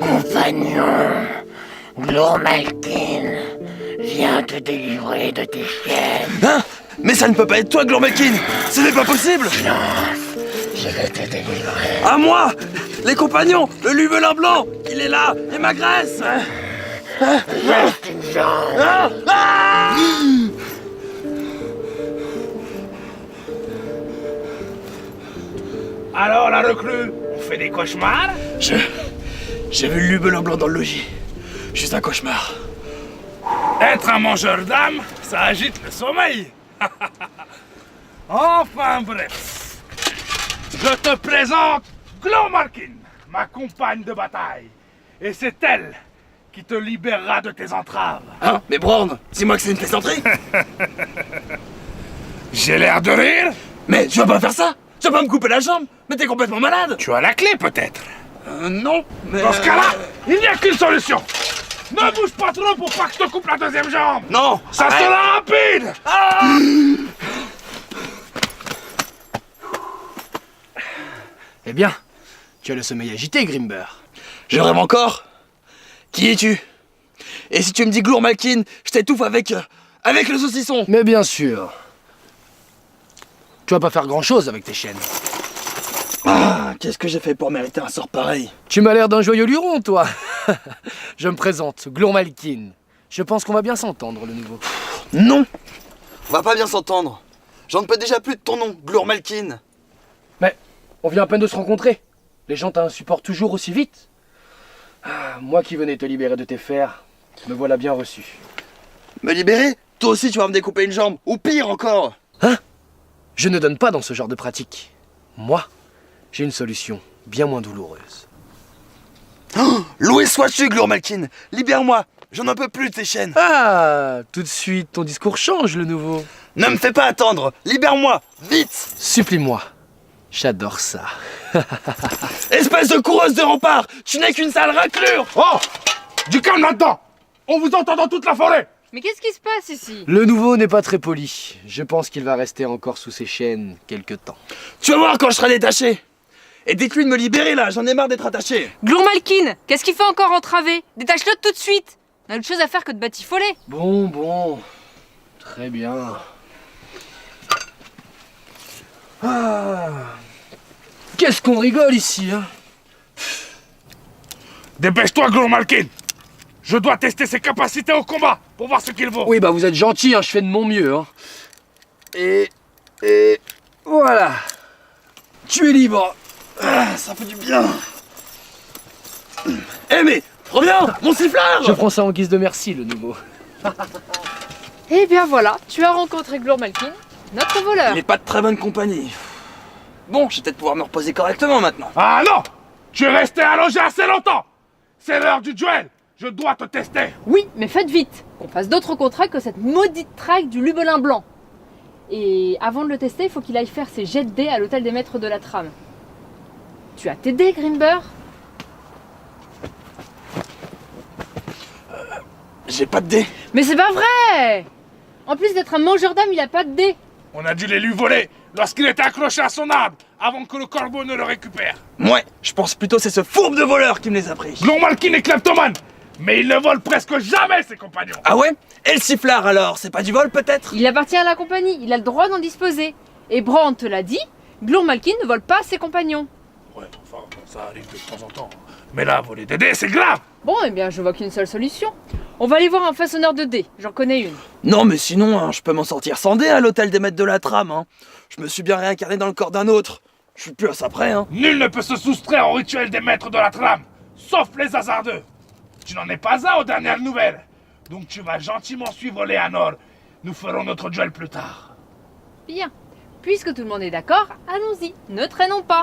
Compagnon, Glormalkin vient te délivrer de tes chaînes. Hein? Mais ça ne peut pas être toi, Glormalkin! Ce n'est pas possible! Non, je vais te délivrer. À moi! Les compagnons! Le lubelin blanc! Il est là! Et ma graisse! Reste une jambe. Ah! Ah! Alors la recrue, on fait des cauchemars? J'ai vu le lubelin blanc dans le logis. Juste un cauchemar. Être un mangeur d'âme, ça agite le sommeil. Enfin bref. Je te présente Glormalkin, ma compagne de bataille. Et c'est elle qui te libérera de tes entraves. Hein? Mais Brorn, dis-moi que c'est une plaisanterie! J'ai l'air de rire? Mais tu vas pas faire ça! Tu vas pas me couper la jambe! Mais t'es complètement malade! Tu as la clé peut-être? Non, mais... Dans ce cas-là, il n'y a qu'une solution. Ne bouge pas trop pour pas que je te coupe la deuxième jambe. Non! Ça arrête. sera rapide. Ah! Eh bien, tu as le sommeil agité, Grimber. Je rêve encore? Qui es-tu? Et si tu me dis Glormalkin, je t'étouffe avec le saucisson! Mais bien sûr. Tu vas pas faire grand-chose avec tes chaînes. Ah, qu'est-ce que j'ai fait pour mériter un sort pareil? Tu m'as l'air d'un joyeux luron, toi. Je me présente, Glormalkin. Je pense qu'on va bien s'entendre, le nouveau. Non! On va pas bien s'entendre. J'en ne peux déjà plus de ton nom, Glormalkin. Mais on vient à peine de se rencontrer. Les gens t'insupportent toujours aussi vite. Ah, moi qui venais te libérer de tes fers, me voilà bien reçu. Me libérer? Toi aussi tu vas me découper une jambe, ou pire encore! Hein? Je ne donne pas dans ce genre de pratique. Moi, j'ai une solution bien moins douloureuse. Oh, loué sois-tu, Glormalkin! Libère-moi! J'en peux plus de tes chaînes! Ah, tout de suite, ton discours change, le nouveau. Ne me fais pas attendre! Libère-moi! Vite! Supplie-moi. J'adore ça. Espèce de coureuse de rempart! Tu n'es qu'une sale raclure! Oh! Du calme là-dedans! On vous entend dans toute la forêt! Mais qu'est-ce qui se passe ici? Le nouveau n'est pas très poli. Je pense qu'il va rester encore sous ses chaînes quelque temps. Tu vas voir quand je serai détaché! Et dites-lui de me libérer là, j'en ai marre d'être attaché! Glormalkin, qu'est-ce qu'il fait encore entravé? Détache-le tout de suite! On a autre chose à faire que de batifoler. Bon. Très bien. Ah. Qu'est-ce qu'on rigole ici, hein? Dépêche-toi, Glormalkin! Je dois tester ses capacités au combat pour voir ce qu'il vaut. Oui, bah vous êtes gentil, hein, je fais de mon mieux, hein. Et voilà. Tu es libre. Ah, ça fait du bien! Eh mais, reviens! Mon siffleur! Je prends ça en guise de merci, le nouveau. Eh bien voilà, tu as rencontré Glormalkin, notre voleur. Il n'est pas de très bonne compagnie. Bon, je vais peut-être pouvoir me reposer correctement maintenant. Ah non! Tu es resté allongé assez longtemps! C'est l'heure du duel! Je dois te tester! Oui, mais faites vite, qu'on fasse d'autres contrats que cette maudite traque du lubelin blanc. Et avant de le tester, il faut qu'il aille faire ses jets de dés à l'hôtel des maîtres de la trame. Tu as tes dés, Grimber? J'ai pas de dés. Mais c'est pas vrai! En plus d'être un mangeur d'âme, il a pas de dés. On a dû les lui voler lorsqu'il était accroché à son arbre avant que le corbeau ne le récupère. Ouais, je pense plutôt que c'est ce fourbe de voleur qui me les a pris. Glormalkin est kleptomane, mais il ne vole presque jamais ses compagnons. Ah ouais? Et le sifflard alors? C'est pas du vol peut-être? Il appartient à la compagnie, il a le droit d'en disposer. Et Brand te l'a dit, Glormalkin ne vole pas ses compagnons. Ouais, enfin, ça arrive de temps en temps. Mais là, voler des dés, c'est grave! Bon, eh bien, je vois qu'une seule solution. On va aller voir un façonneur de dés, j'en connais une. Non mais sinon, hein, je peux m'en sortir sans dés à l'hôtel des maîtres de la trame. Hein. Je me suis bien réincarné dans le corps d'un autre. Je suis plus à ça près. Hein. Nul ne peut se soustraire au rituel des maîtres de la trame, sauf les hasardeux. Tu n'en es pas un aux dernières nouvelles. Donc tu vas gentiment suivre Léanor. Nous ferons notre duel plus tard. Bien. Puisque tout le monde est d'accord, allons-y, ne traînons pas.